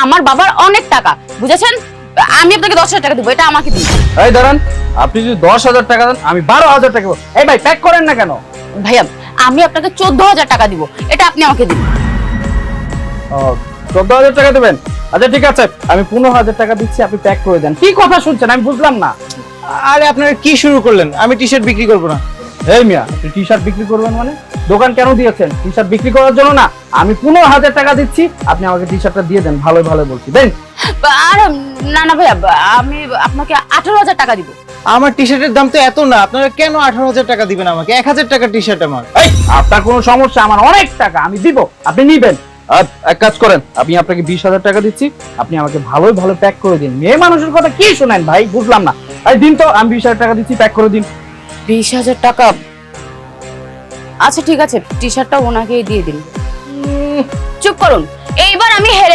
আমার বাবার অনেক টাকা, বুঝেছেন? আমি আপনাকে 10,000 টাকা দিব, এটা আমাকে দিন। এই দাঁড়ান, আপনি যদি 10,000 টাকা দেন আমি 12,000 টাকা দেবো। এই ভাই প্যাক করেন না কেন? ভাইয়া আমি আপনাকে 14,000 টাকা দিব, এটা আপনি আমাকে দিন। 14,000 টাকা দেবেন? আচ্ছা ঠিক আছে, আমি 15,000 টাকা দিচ্ছি, আপনি প্যাক করে দেন। কি কথা শুনছেন আমি বুঝলাম না। আরে আপনারা কি শুরু করলেন? আমি টি শার্ট বিক্রি করবো না। এই মিয়া, আপনি টি শার্ট বিক্রি করবেন মানে? দোকান কেন দিয়েছেন? টি শার্ট বিক্রি করার জন্য না। আমি 15,000 টাকা দিচ্ছি, আপনি আমাকে টি শার্টটা দিয়ে দেন। ভালো ভালো বলছি, দেন। আর না না ভাইয়া, আমি আপনাকে 18,000 টাকা দিব। আমার টি শার্টের দাম তো এত না, আপনারা কেন 18,000 টাকা দিবেন আমাকে? 1,000 টাকা টি শার্ট আমার। এই আপনার কোনো সমস্যা? আমার অনেক টাকা, আমি দিব, আপনি নিবেন। এক কাজ করেন, আমি আপনাকে 20,000 টাকা দিচ্ছি, আপনি আমাকে ভালোই ভালো প্যাক করে দিন। মেয়ে মানুষের কথা কি শুনেন ভাই, বুঝলাম না। এই দিন তো, আমি 20,000 টাকা দিচ্ছি, প্যাক করে দিন। 20,000 টাকা? আচ্ছা ঠিক আছে, টি শার্টটা ওনাকেই দিয়ে দিন। চুপ করুন, এইবার আমি হেরে